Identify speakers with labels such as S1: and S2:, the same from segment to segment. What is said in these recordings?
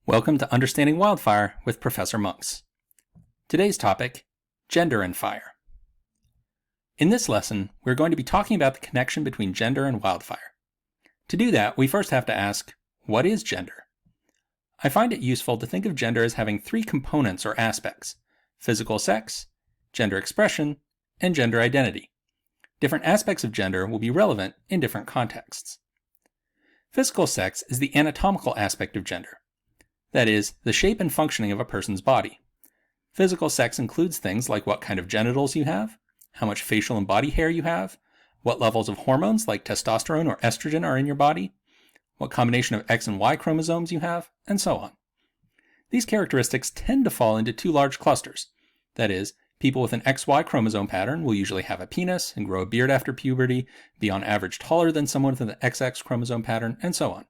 S1: Welcome to Understanding Wildfire with Professor Monks. Today's topic, gender and fire. In this lesson, we're going to be talking about the connection between gender and wildfire. To do that, we first have to ask, what is gender? I find it useful to think of gender as having three components or aspects: physical sex, gender expression, and gender identity. Different aspects of gender will be relevant in different contexts. Physical sex is the anatomical aspect of gender. That is, the shape and functioning of a person's body. Physical sex includes things like what kind of genitals you have, how much facial and body hair you have, what levels of hormones like testosterone or estrogen are in your body, what combination of X and Y chromosomes you have, and so on. These characteristics tend to fall into two large clusters. That is, people with an XY chromosome pattern will usually have a penis and grow a beard after puberty, be on average taller than someone with an XX chromosome pattern, and so on.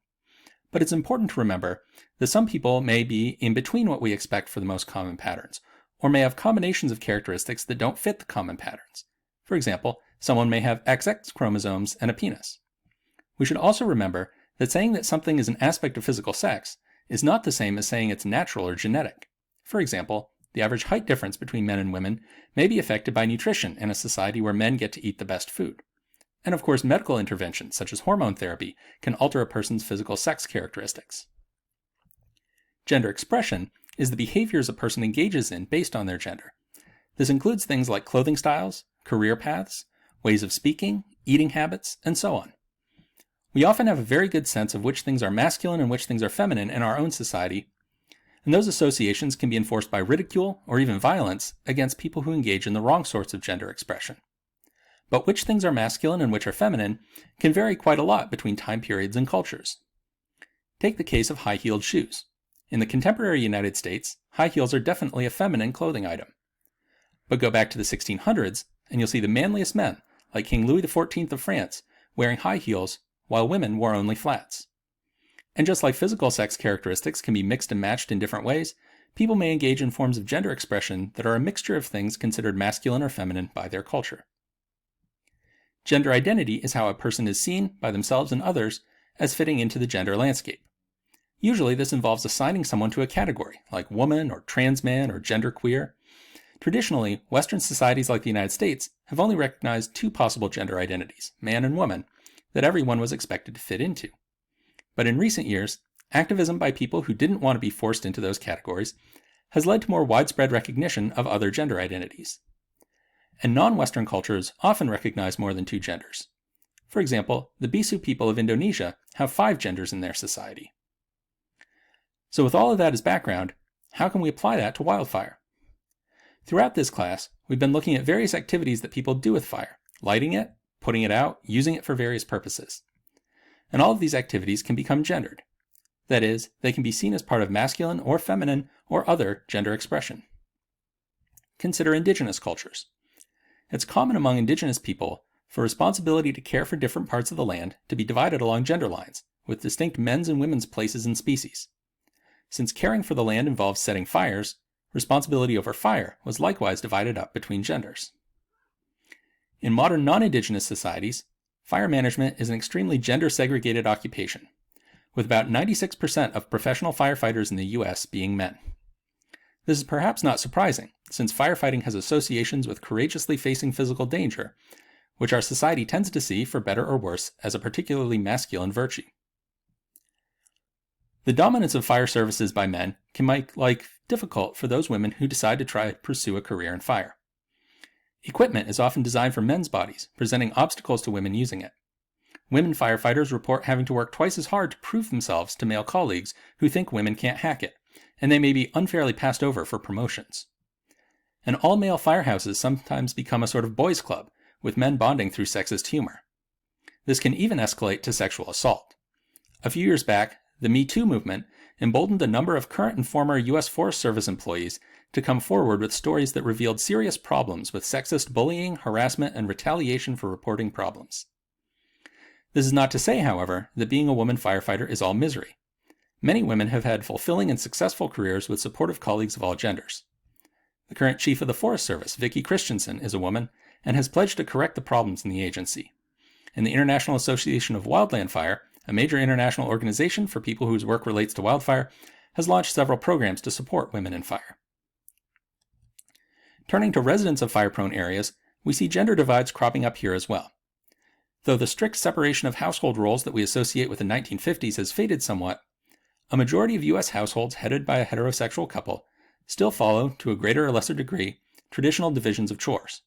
S1: But it's important to remember that some people may be in between what we expect for the most common patterns, or may have combinations of characteristics that don't fit the common patterns. For example, someone may have XX chromosomes and a penis. We should also remember that saying that something is an aspect of physical sex is not the same as saying it's natural or genetic. For example, the average height difference between men and women may be affected by nutrition in a society where men get to eat the best food. And of course, medical interventions such as hormone therapy can alter a person's physical sex characteristics. Gender expression is the behaviors a person engages in based on their gender. This includes things like clothing styles, career paths, ways of speaking, eating habits, and so on. We often have a very good sense of which things are masculine and which things are feminine in our own society, and those associations can be enforced by ridicule or even violence against people who engage in the wrong sorts of gender expression. But which things are masculine and which are feminine can vary quite a lot between time periods and cultures. Take the case of high-heeled shoes. In the contemporary United States, high heels are definitely a feminine clothing item. But go back to the 1600s, and you'll see the manliest men, like King Louis XIV of France, wearing high heels, while women wore only flats. And just like physical sex characteristics can be mixed and matched in different ways, people may engage in forms of gender expression that are a mixture of things considered masculine or feminine by their culture. Gender identity is how a person is seen by themselves and others as fitting into the gender landscape. Usually this involves assigning someone to a category, like woman or trans man or genderqueer. Traditionally, Western societies like the United States have only recognized two possible gender identities, man and woman, that everyone was expected to fit into. But in recent years, activism by people who didn't want to be forced into those categories has led to more widespread recognition of other gender identities. And non-Western cultures often recognize more than two genders. For example, the Bisu people of Indonesia have 5 genders in their society. So with all of that as background, how can we apply that to wildfire? Throughout this class, we've been looking at various activities that people do with fire, lighting it, putting it out, using it for various purposes. And all of these activities can become gendered. That is, they can be seen as part of masculine or feminine or other gender expression. Consider Indigenous cultures. It's common among Indigenous people for responsibility to care for different parts of the land to be divided along gender lines, with distinct men's and women's places and species. Since caring for the land involves setting fires, responsibility over fire was likewise divided up between genders. In modern non-Indigenous societies, fire management is an extremely gender-segregated occupation, with about 96% of professional firefighters in the U.S. being men. This is perhaps not surprising, since firefighting has associations with courageously facing physical danger, which our society tends to see, for better or worse, as a particularly masculine virtue. The dominance of fire services by men can make life difficult for those women who decide to try to pursue a career in fire. Equipment is often designed for men's bodies, presenting obstacles to women using it. Women firefighters report having to work twice as hard to prove themselves to male colleagues who think women can't hack it, and they may be unfairly passed over for promotions. And all-male firehouses sometimes become a sort of boys' club, with men bonding through sexist humor. This can even escalate to sexual assault. A few years back, the Me Too movement emboldened a number of current and former U.S. Forest Service employees to come forward with stories that revealed serious problems with sexist bullying, harassment, and retaliation for reporting problems. This is not to say, however, that being a woman firefighter is all misery. Many women have had fulfilling and successful careers with supportive colleagues of all genders. The current chief of the Forest Service, Vicki Christensen, is a woman and has pledged to correct the problems in the agency. And the International Association of Wildland Fire, a major international organization for people whose work relates to wildfire, has launched several programs to support women in fire. Turning to residents of fire-prone areas, we see gender divides cropping up here as well. Though the strict separation of household roles that we associate with the 1950s has faded somewhat, a majority of U.S. households headed by a heterosexual couple still follow, to a greater or lesser degree, traditional divisions of chores.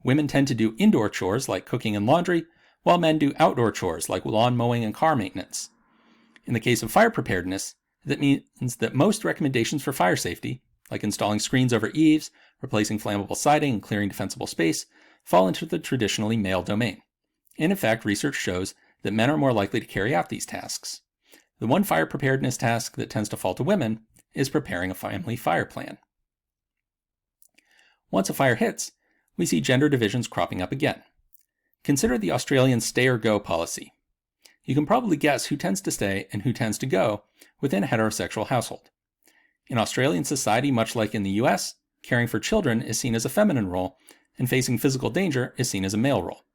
S1: Women tend to do indoor chores like cooking and laundry, while men do outdoor chores like lawn mowing and car maintenance. In the case of fire preparedness, that means that most recommendations for fire safety, like installing screens over eaves, replacing flammable siding, and clearing defensible space, fall into the traditionally male domain. And in fact, research shows that men are more likely to carry out these tasks. The one fire preparedness task that tends to fall to women is preparing a family fire plan. Once a fire hits, we see gender divisions cropping up again. Consider the Australian stay or go policy. You can probably guess who tends to stay and who tends to go within a heterosexual household. In Australian society, much like in the US, caring for children is seen as a feminine role, and facing physical danger is seen as a male role.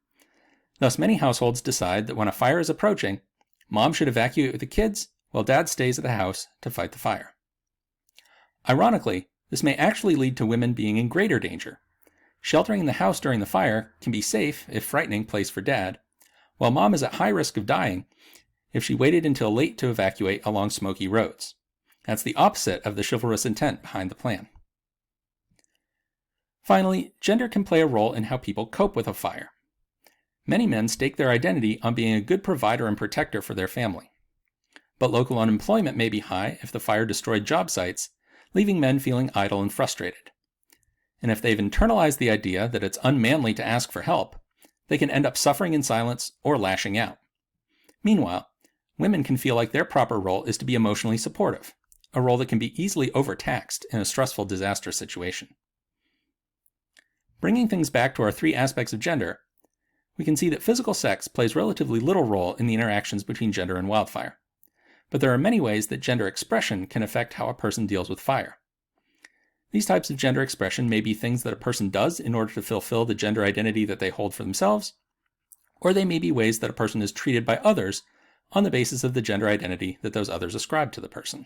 S1: Thus, many households decide that when a fire is approaching, mom should evacuate with the kids, while dad stays at the house to fight the fire. Ironically, this may actually lead to women being in greater danger. Sheltering in the house during the fire can be safe, if frightening, place for dad, while mom is at high risk of dying if she waited until late to evacuate along smoky roads. That's the opposite of the chivalrous intent behind the plan. Finally, gender can play a role in how people cope with a fire. Many men stake their identity on being a good provider and protector for their family. But local unemployment may be high if the fire destroyed job sites, leaving men feeling idle and frustrated. And if they've internalized the idea that it's unmanly to ask for help, they can end up suffering in silence or lashing out. Meanwhile, women can feel like their proper role is to be emotionally supportive, a role that can be easily overtaxed in a stressful disaster situation. Bringing things back to our three aspects of gender, we can see that physical sex plays relatively little role in the interactions between gender and wildfire. But there are many ways that gender expression can affect how a person deals with fire. These types of gender expression may be things that a person does in order to fulfill the gender identity that they hold for themselves, or they may be ways that a person is treated by others on the basis of the gender identity that those others ascribe to the person.